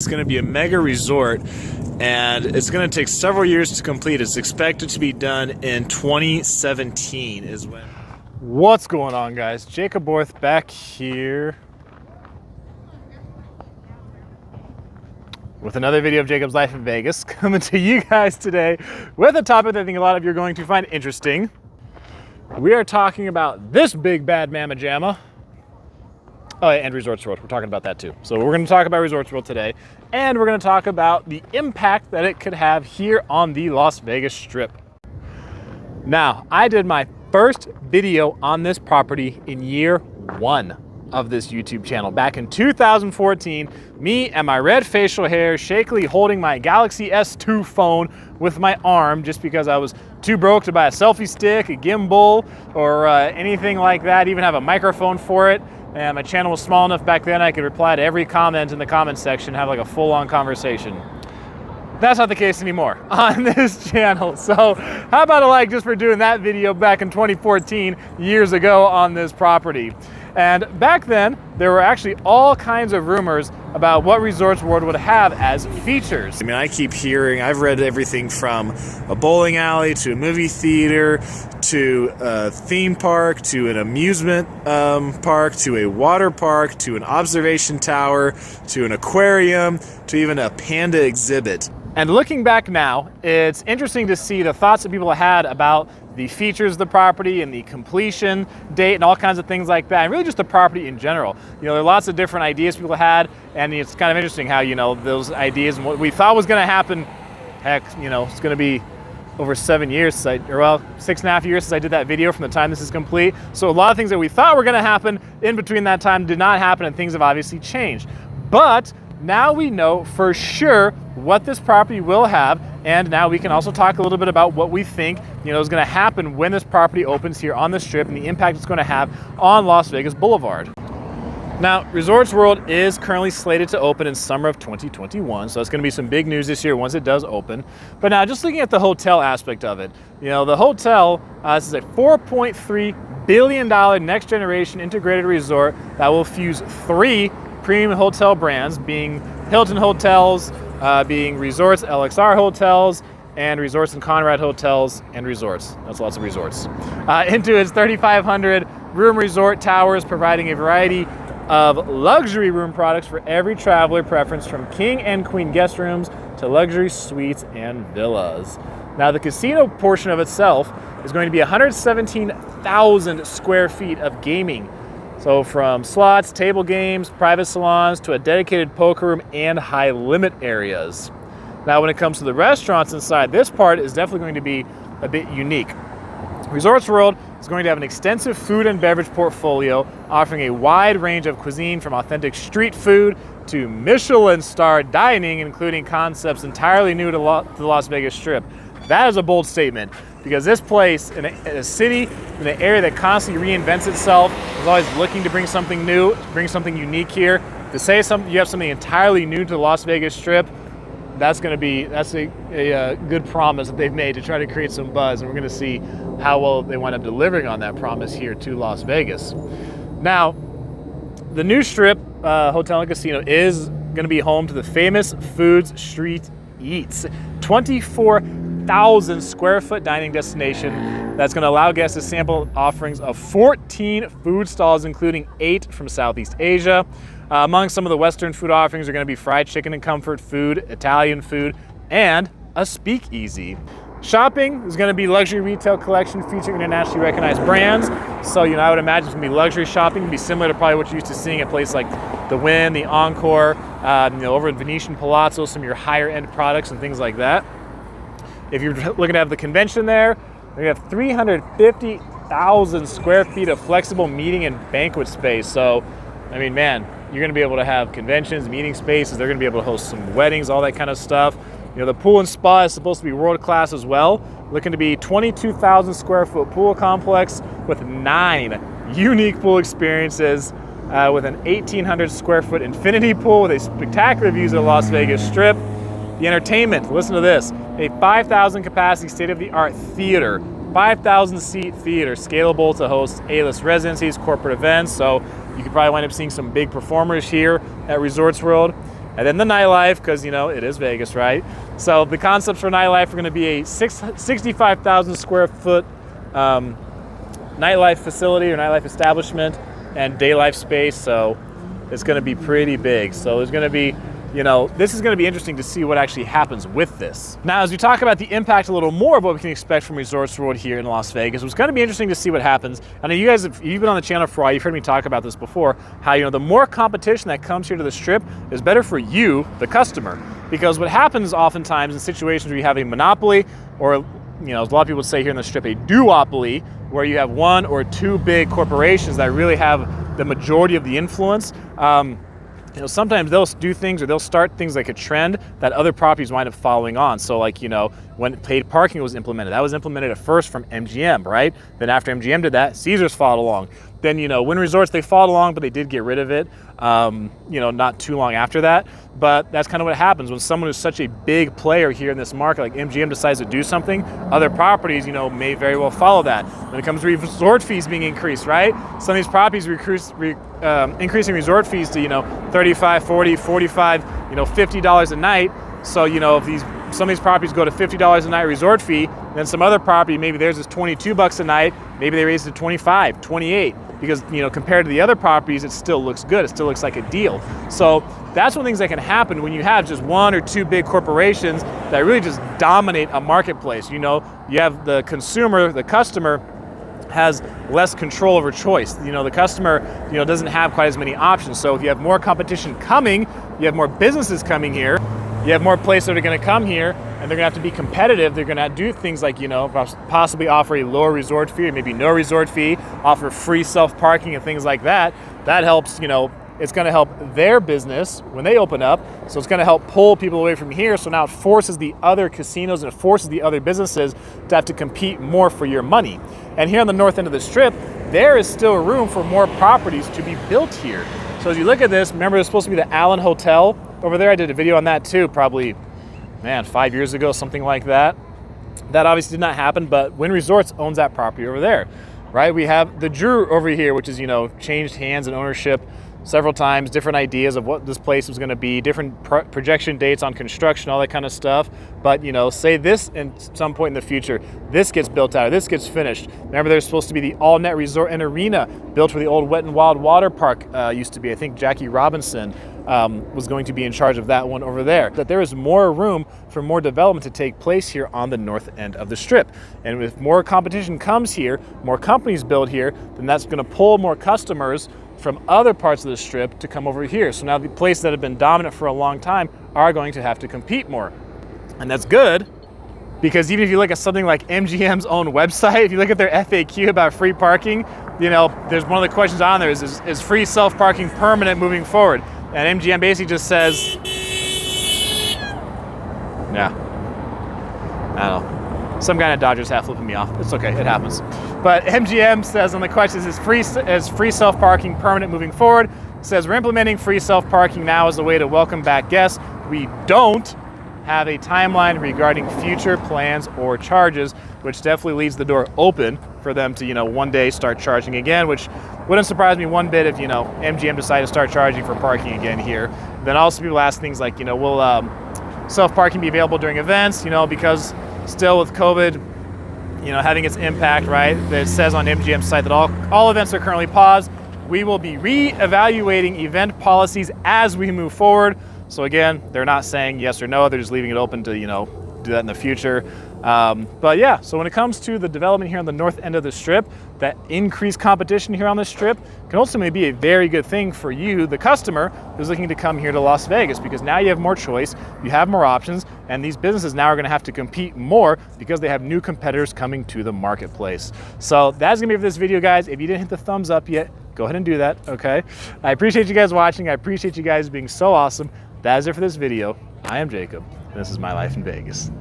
It's going to be a mega resort, and it's going to take several years to complete. It's expected to be done in 2017 is when. What's going on, guys? Jacoborth back here with another video of Jacob's Life in Vegas, coming to you guys today with a topic that I think a lot of you are going to find interesting. We are talking about this big bad mamma jamma. Oh, and Resorts World, we're talking about that too. So we're gonna talk about Resorts World today, and we're gonna talk about the impact that it could have here on the Las Vegas Strip. Now, I did my first video on this property in year one of this YouTube channel. Back in 2014, me and my red facial hair shakily holding my Galaxy S2 phone with my arm just because I was too broke to buy a selfie stick, a gimbal, or anything like that, even have a microphone for it. And my channel was small enough back then I could reply to every comment in the comment section, have like a full-on conversation. That's not the case anymore on this channel. So how about a like just for doing that video back in 2014, years ago on this property. And back then, there were actually all kinds of rumors about what Resorts World would have as features. I mean, I keep hearing, I've read everything from a bowling alley to a movie theater to a theme park to an amusement park to a water park to an observation tower to an aquarium to even a panda exhibit. And looking back now, it's interesting to see the thoughts that people had about the features of the property and the completion date and all kinds of things like that, and really just the property in general. You know, there are lots of different ideas people had, and it's kind of interesting how, you know, those ideas and what we thought was going to happen, heck, you know, it's going to be over 7 years, 6.5 years since I did that video from the time this is complete. So a lot of things that we thought were going to happen in between that time did not happen, and things have obviously changed. But now we know for sure what this property will have, and now we can also talk a little bit about what we think, you know, is going to happen when this property opens here on the Strip and the impact it's going to have on Las Vegas Boulevard. Now, Resorts World is currently slated to open in summer of 2021, so that's going to be some big news this year once it does open. But now, just looking at the hotel aspect of it, you know, the hotel, this is a $4.3 billion next-generation integrated resort that will fuse 3 premium hotel brands, being Hilton Hotels, being Resorts LXR Hotels, and Resorts and Conrad Hotels and Resorts. That's lots of resorts. Into its 3,500 room resort towers, providing a variety of luxury room products for every traveler preference, from king and queen guest rooms to luxury suites and villas. Now, the casino portion of itself is going to be 117,000 square feet of gaming. So from slots, table games, private salons, to a dedicated poker room and high limit areas. Now, when it comes to the restaurants inside, this part is definitely going to be a bit unique. Resorts World is going to have an extensive food and beverage portfolio, offering a wide range of cuisine from authentic street food to Michelin-starred dining, including concepts entirely new to the Las Vegas Strip. That is a bold statement, because this place, in a city, in an area that constantly reinvents itself, is always looking to bring something new, bring something unique here. To say you have something entirely new to the Las Vegas Strip, that's a good promise that they've made to try to create some buzz, and we're going to see how well they wind up delivering on that promise here to Las Vegas. Now, the new Strip Hotel and Casino is going to be home to the famous Foods Street Eats, 24,000 square foot dining destination that's going to allow guests to sample offerings of 14 food stalls, including 8 from Southeast Asia. Among some of the Western food offerings are going to be fried chicken and comfort food, Italian food, and a speakeasy. Shopping is going to be luxury retail collection featuring internationally recognized brands. So, you know, I would imagine it's going to be luxury shopping, it'd be similar to probably what you're used to seeing at places like the Wynn, the Encore, you know, over at Venetian Palazzo, some of your higher end products and things like that. If you're looking to have the convention there, we have 350,000 square feet of flexible meeting and banquet space. So, I mean, man, you're going to be able to have conventions, meeting spaces. They're going to be able to host some weddings, all that kind of stuff. You know, the pool and spa is supposed to be world class as well. Looking to be 22,000 square foot pool complex with 9 unique pool experiences, with an 1,800 square foot infinity pool with a spectacular views of the Las Vegas Strip. The entertainment, listen to this, a 5,000 capacity state-of-the-art theater, 5,000 seat theater, scalable to host A-list residencies, corporate events. So you could probably wind up seeing some big performers here at Resorts World. and then the nightlife, because you know it is Vegas, right? So the concepts for nightlife are going to be a 65,000 square foot nightlife facility or nightlife establishment and day life space. So it's going to be pretty big. So there's going to be, you know, this is going to be interesting to see what actually happens with this. Now, as we talk about the impact a little more of what we can expect from Resorts World here in Las Vegas, it's going to be interesting to see what happens. I know you guys, if you've been on the channel for a while, you've heard me talk about this before, how, you know, the more competition that comes here to the Strip is better for you, the customer. Because what happens oftentimes in situations where you have a monopoly, or, you know, as a lot of people say here in the Strip, a duopoly, where you have one or two big corporations that really have the majority of the influence, you know, sometimes they'll do things or they'll start things like a trend that other properties wind up following on. So like, you know, when paid parking was implemented, that was implemented at first from MGM, right? Then after MGM did that, Caesars followed along. Then, you know, Wynn Resorts, they followed along, but they did get rid of it, you know, not too long after that. But that's kind of what happens when someone who's such a big player here in this market, like MGM, decides to do something, other properties, you know, may very well follow that. When it comes to resort fees being increased, right? Some of these properties increasing resort fees to, you know, $35, $40, $45, you know, $50 a night. So, you know, if some of these properties go to $50 a night resort fee, then some other property, maybe theirs is $22 a night, maybe they raise it to $25, $28. Because, you know, compared to the other properties, it still looks good. It still looks like a deal. So that's one of the things that can happen when you have just one or two big corporations that really just dominate a marketplace. You know, you have the consumer, the customer has less control over choice. You know, the customer, you know, doesn't have quite as many options. So if you have more competition coming, you have more businesses coming here, you have more places that are going to come here, and they're going to have to be competitive. They're going to do things like, you know, possibly offer a lower resort fee, or maybe no resort fee, offer free self-parking and things like that. That helps, you know, it's going to help their business when they open up. So it's going to help pull people away from here. So now it forces the other casinos and it forces the other businesses to have to compete more for your money. And here on the north end of the Strip, there is still room for more properties to be built here. So as you look at this, remember there's supposed to be the Allen Hotel over there. I did a video on that too, probably, man, 5 years ago, something like that. That obviously did not happen, but Wynn Resorts owns that property over there, right? We have the Drew over here, which is, you know, changed hands and ownership several times, different ideas of what this place was going to be, different projection dates on construction, all that kind of stuff. But, you know, say this in some point in the future, this gets built out, or this gets finished. Remember, there's supposed to be the all-net resort and arena built where the old Wet and Wild water park used to be. I think Jackie Robinson was going to be in charge of that one over there. That there is more room for more development to take place here on the north end of the Strip. And if more competition comes here, more companies build here, then that's going to pull more customers from other parts of the Strip to come over here. So now the places that have been dominant for a long time are going to have to compete more. And that's good, because even if you look at something like MGM's own website, if you look at their FAQ about free parking, you know, there's one of the questions on there is free self-parking permanent moving forward? And MGM basically just says, yeah, I don't know. Some guy in a Dodgers hat flipping me off. It's okay, it happens. But MGM says on the question, is free self-parking permanent moving forward? It says, we're implementing free self-parking now as a way to welcome back guests. We don't have a timeline regarding future plans or charges, which definitely leaves the door open for them to, you know, one day start charging again, which wouldn't surprise me one bit if, you know, MGM decided to start charging for parking again here. Then also people ask things like, you know, will self-parking be available during events? You know, because still with COVID, you know, having its impact, right? It says on MGM's site that all events are currently paused. We will be re-evaluating event policies as we move forward. So again, they're not saying yes or no, they're just leaving it open to, you know, do that in the future. But yeah, so when it comes to the development here on the north end of the Strip, that increased competition here on the Strip can ultimately be a very good thing for you, the customer, who's looking to come here to Las Vegas, because now you have more choice, you have more options, and these businesses now are going to have to compete more because they have new competitors coming to the marketplace. So that's going to be it for this video, guys. If you didn't hit the thumbs up yet, go ahead and do that, okay? I appreciate you guys watching. I appreciate you guys being so awesome. That is it for this video. I am Jacob, and this is My Life in Vegas.